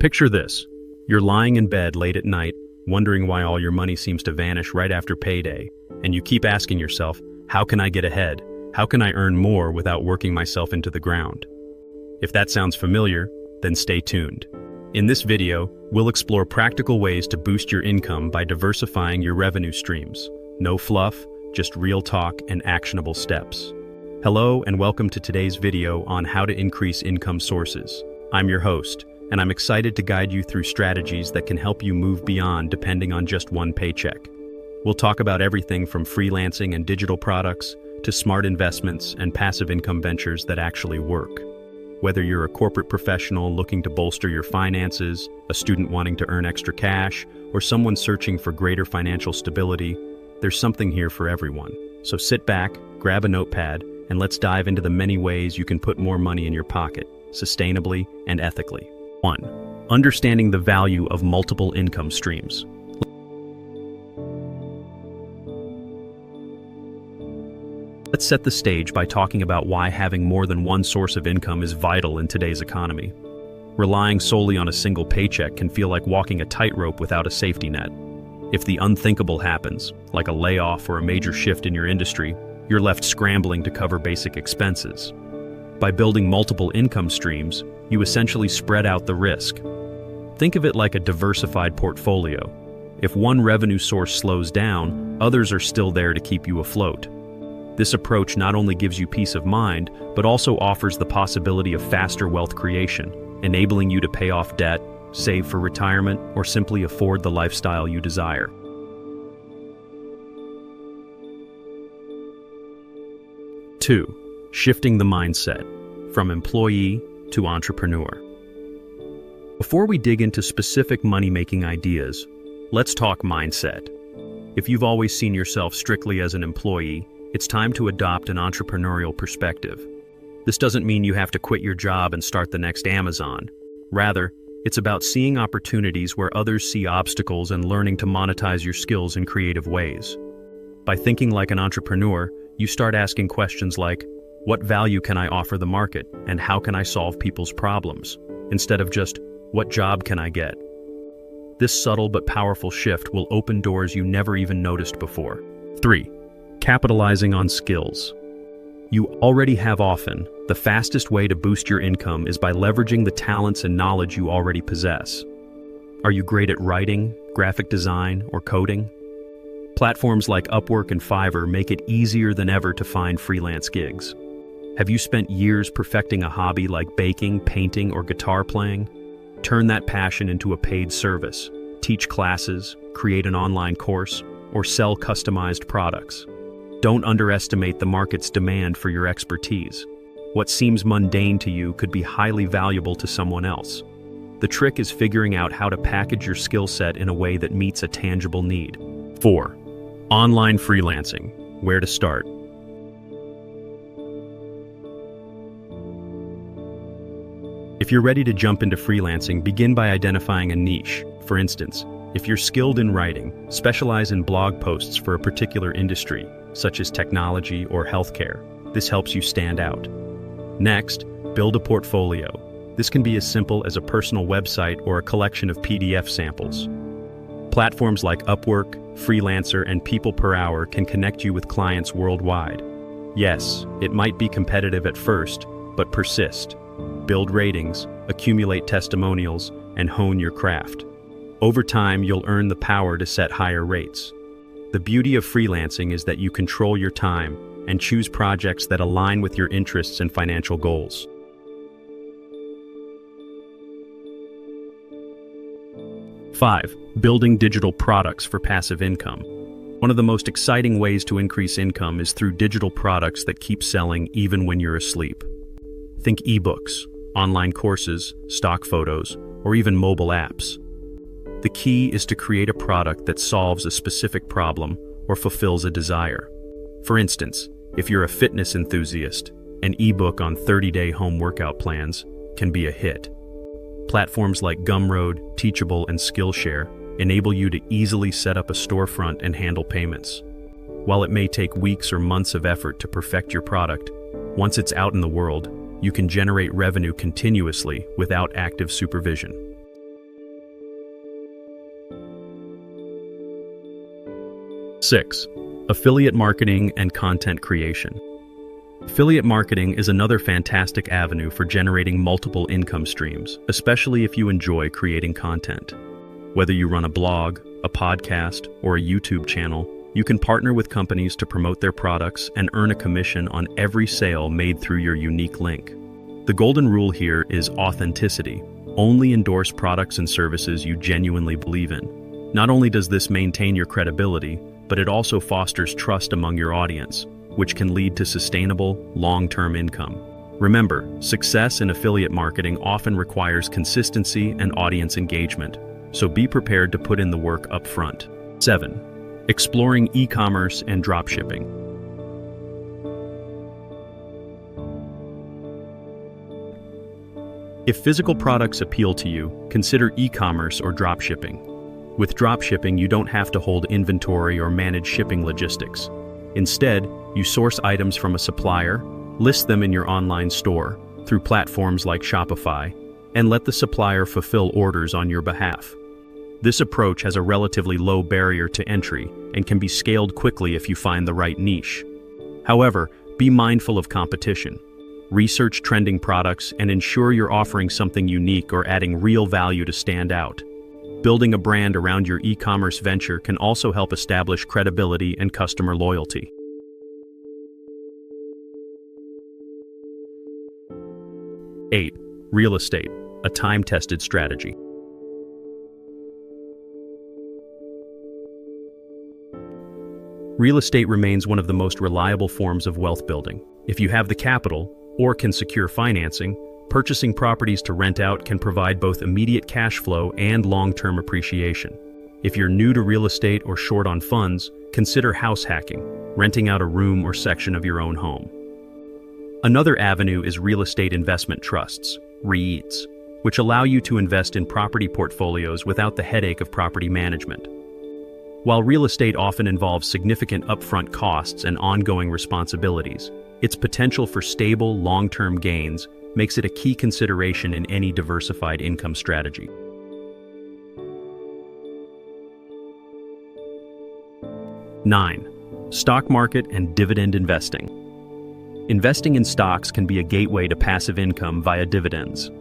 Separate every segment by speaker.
Speaker 1: Picture this. You're lying in bed late at night, wondering why all your money seems to vanish right after payday, and you keep asking yourself, how can I get ahead? How can I earn more without working myself into the ground? If that sounds familiar, then stay tuned. In this video, we'll explore practical ways to boost your income by diversifying your revenue streams. No fluff, just real talk and actionable steps. Hello and welcome to today's video on how to increase income sources. I'm your host, and I'm excited to guide you through strategies that can help you move beyond depending on just one paycheck. We'll talk about everything from freelancing and digital products to smart investments and passive income ventures that actually work. Whether you're a corporate professional looking to bolster your finances, a student wanting to earn extra cash, or someone searching for greater financial stability, there's something here for everyone. So sit back, grab a notepad, and let's dive into the many ways you can put more money in your pocket, sustainably and ethically. 1. Understanding the value of multiple income streams. Let's set the stage by talking about why having more than one source of income is vital in today's economy. Relying solely on a single paycheck can feel like walking a tightrope without a safety net. If the unthinkable happens, like a layoff or a major shift in your industry, you're left scrambling to cover basic expenses. By building multiple income streams, you essentially spread out the risk. Think of it like a diversified portfolio. If one revenue source slows down, others are still there to keep you afloat. This approach not only gives you peace of mind, but also offers the possibility of faster wealth creation, enabling you to pay off debt, save for retirement, or simply afford the lifestyle you desire. 2. Shifting the mindset from employee to entrepreneur. Before we dig into specific money-making ideas, let's talk mindset. If you've always seen yourself strictly as an employee, it's time to adopt an entrepreneurial perspective. This doesn't mean you have to quit your job and start the next Amazon. Rather, it's about seeing opportunities where others see obstacles and learning to monetize your skills in creative ways. By thinking like an entrepreneur, you start asking questions like, what value can I offer the market, and how can I solve people's problems, instead of just, what job can I get? This subtle but powerful shift will open doors you never even noticed before. 3. Capitalizing on skills. You already have often. The fastest way to boost your income is by leveraging the talents and knowledge you already possess. Are you great at writing, graphic design, or coding? Platforms like Upwork and Fiverr make it easier than ever to find freelance gigs. Have you spent years perfecting a hobby like baking, painting, or guitar playing? Turn that passion into a paid service. Teach classes, create an online course, or sell customized products. Don't underestimate the market's demand for your expertise. What seems mundane to you could be highly valuable to someone else. The trick is figuring out how to package your skill set in a way that meets a tangible need. 4. Online freelancing. Where to start? If you're ready to jump into freelancing, begin by identifying a niche. For instance, if you're skilled in writing, specialize in blog posts for a particular industry, such as technology or healthcare. This helps you stand out. Next, build a portfolio. This can be as simple as a personal website or a collection of PDF samples. Platforms like Upwork, Freelancer, and People Per Hour can connect you with clients worldwide. Yes, it might be competitive at first, but persist. Build ratings, accumulate testimonials, and hone your craft. Over time, you'll earn the power to set higher rates. The beauty of freelancing is that you control your time and choose projects that align with your interests and financial goals. 5. Building digital products for passive income. One of the most exciting ways to increase income is through digital products that keep selling even when you're asleep. Think ebooks, online courses, stock photos, or even mobile apps. The key is to create a product that solves a specific problem or fulfills a desire. For instance, if you're a fitness enthusiast, an ebook on 30-day home workout plans can be a hit. Platforms like Gumroad, Teachable, and Skillshare enable you to easily set up a storefront and handle payments. While it may take weeks or months of effort to perfect your product, once it's out in the world, you can generate revenue continuously without active supervision. 6. Affiliate marketing and content creation. Affiliate marketing is another fantastic avenue for generating multiple income streams, especially if you enjoy creating content. Whether you run a blog, a podcast, or a YouTube channel, you can partner with companies to promote their products and earn a commission on every sale made through your unique link. The golden rule here is authenticity. Only endorse products and services you genuinely believe in. Not only does this maintain your credibility, but it also fosters trust among your audience, which can lead to sustainable, long-term income. Remember, success in affiliate marketing often requires consistency and audience engagement, so be prepared to put in the work up front. 7. Exploring e-commerce and dropshipping. If physical products appeal to you, consider e-commerce or dropshipping. With dropshipping, you don't have to hold inventory or manage shipping logistics. Instead, you source items from a supplier, list them in your online store through platforms like Shopify, and let the supplier fulfill orders on your behalf. This approach has a relatively low barrier to entry and can be scaled quickly if you find the right niche. However, be mindful of competition. Research trending products and ensure you're offering something unique or adding real value to stand out. Building a brand around your e-commerce venture can also help establish credibility and customer loyalty. 8. Real estate, a time-tested strategy. Real estate remains one of the most reliable forms of wealth building. If you have the capital, or can secure financing, purchasing properties to rent out can provide both immediate cash flow and long-term appreciation. If you're new to real estate or short on funds, consider house hacking, renting out a room or section of your own home. Another avenue is real estate investment trusts, REITs, which allow you to invest in property portfolios without the headache of property management. While real estate often involves significant upfront costs and ongoing responsibilities, its potential for stable, long-term gains makes it a key consideration in any diversified income strategy. 9. Stock market and dividend investing. Investing in stocks can be a gateway to passive income via dividends.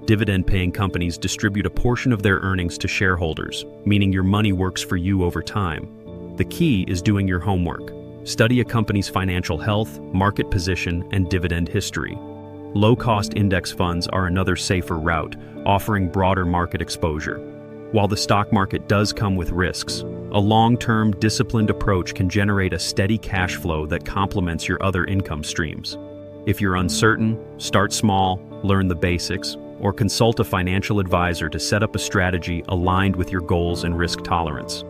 Speaker 1: Dividend-paying companies distribute a portion of their earnings to shareholders, meaning your money works for you over time. The key is doing your homework. Study a company's financial health, market position, and dividend history. Low-cost index funds are another safer route, offering broader market exposure. While the stock market does come with risks, a long-term, disciplined approach can generate a steady cash flow that complements your other income streams. If you're uncertain, start small, learn the basics, or consult a financial advisor to set up a strategy aligned with your goals and risk tolerance.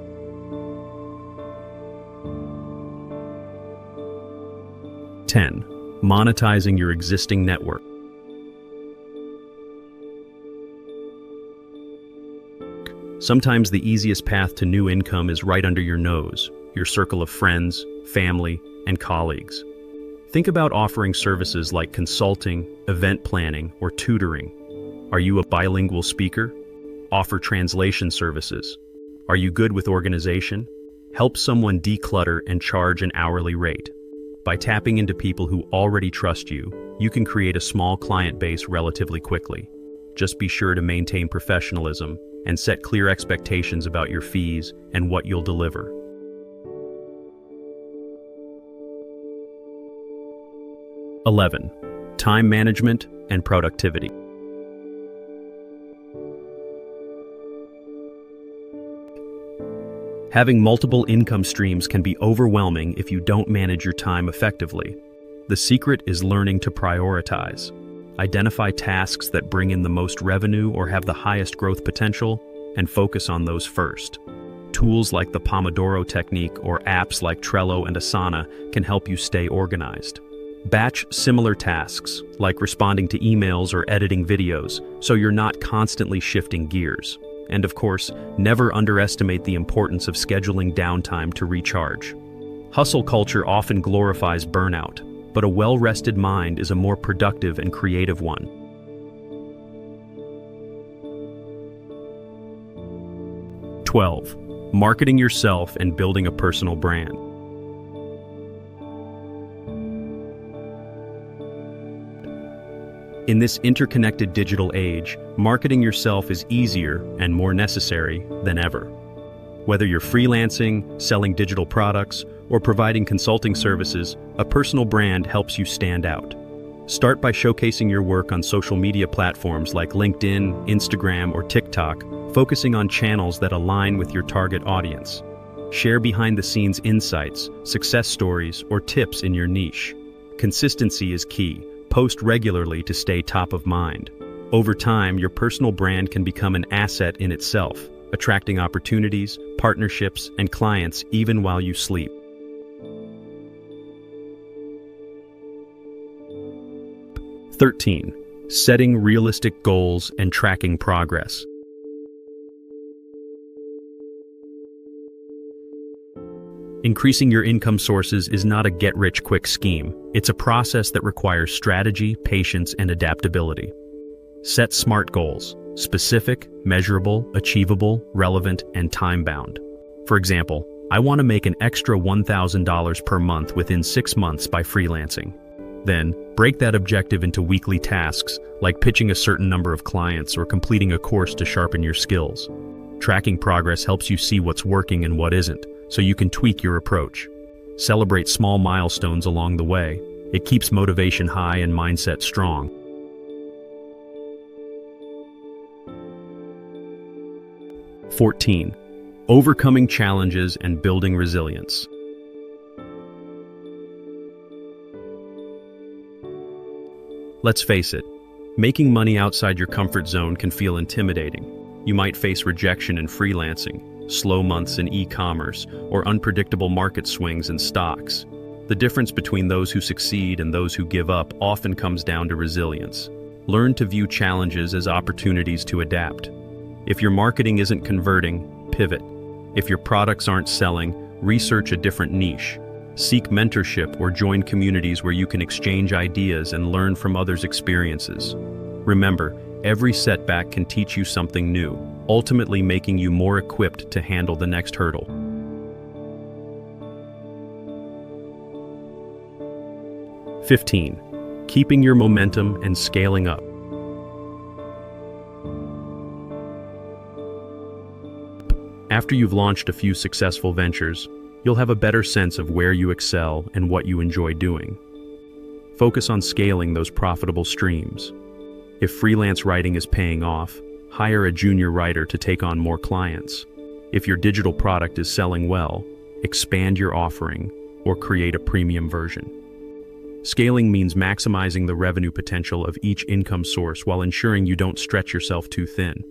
Speaker 1: 10. Monetizing your existing network. Sometimes the easiest path to new income is right under your nose, your circle of friends, family, and colleagues. Think about offering services like consulting, event planning, or tutoring. Are you a bilingual speaker? Offer translation services. Are you good with organization? Help someone declutter and charge an hourly rate. By tapping into people who already trust you, you can create a small client base relatively quickly. Just be sure to maintain professionalism and set clear expectations about your fees and what you'll deliver. 11. Time management and productivity. Having multiple income streams can be overwhelming if you don't manage your time effectively. The secret is learning to prioritize. Identify tasks that bring in the most revenue or have the highest growth potential, and focus on those first. Tools like the Pomodoro technique or apps like Trello and Asana can help you stay organized. Batch similar tasks, like responding to emails or editing videos, so you're not constantly shifting gears. And of course, never underestimate the importance of scheduling downtime to recharge. Hustle culture often glorifies burnout, but a well-rested mind is a more productive and creative one. 12. marketing yourself and building a personal brand. In this interconnected digital age, marketing yourself is easier and more necessary than ever. Whether you're freelancing, selling digital products, or providing consulting services, a personal brand helps you stand out. Start by showcasing your work on social media platforms like LinkedIn, Instagram, or TikTok, focusing on channels that align with your target audience. Share behind-the-scenes insights, success stories, or tips in your niche. Consistency is key. Post regularly to stay top of mind. Over time, your personal brand can become an asset in itself, attracting opportunities, partnerships, and clients even while you sleep. (13) Setting realistic goals and tracking progress. Increasing your income sources is not a get-rich-quick scheme. It's a process that requires strategy, patience, and adaptability. Set SMART goals: specific, measurable, achievable, relevant, and time-bound. For example, I want to make an extra $1,000 per month within 6 months by freelancing. Then, break that objective into weekly tasks, like pitching a certain number of clients or completing a course to sharpen your skills. Tracking progress helps you see what's working and what isn't, so you can tweak your approach. Celebrate small milestones along the way. It keeps motivation high and mindset strong. (14) Overcoming challenges and building resilience. Let's face it, making money outside your comfort zone can feel intimidating. You might face rejection in freelancing, slow months in e-commerce, or unpredictable market swings in stocks. The difference between those who succeed and those who give up often comes down to resilience. Learn to view challenges as opportunities to adapt. If your marketing isn't converting, pivot. If your products aren't selling, research a different niche. Seek mentorship or join communities where you can exchange ideas and learn from others' experiences. Remember, every setback can teach you something new, ultimately making you more equipped to handle the next hurdle. 15. Keeping your momentum and scaling up. After you've launched a few successful ventures, you'll have a better sense of where you excel and what you enjoy doing. Focus on scaling those profitable streams. If freelance writing is paying off, hire a junior writer to take on more clients. If your digital product is selling well, expand your offering or create a premium version. Scaling means maximizing the revenue potential of each income source while ensuring you don't stretch yourself too thin.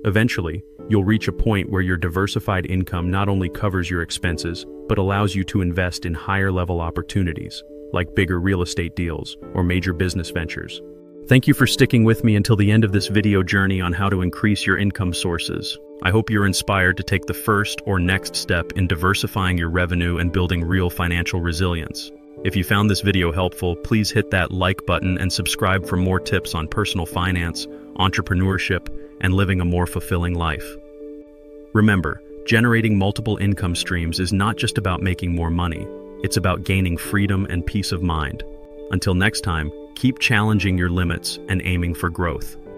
Speaker 1: Eventually, you'll reach a point where your diversified income not only covers your expenses, but allows you to invest in higher-level opportunities, like bigger real estate deals or major business ventures. Thank you for sticking with me until the end of this video journey on how to increase your income sources. I hope you're inspired to take the first or next step in diversifying your revenue and building real financial resilience. If you found this video helpful, please hit that like button and subscribe for more tips on personal finance, entrepreneurship, and living a more fulfilling life. Remember, generating multiple income streams is not just about making more money, it's about gaining freedom and peace of mind. Until next time, keep challenging your limits and aiming for growth.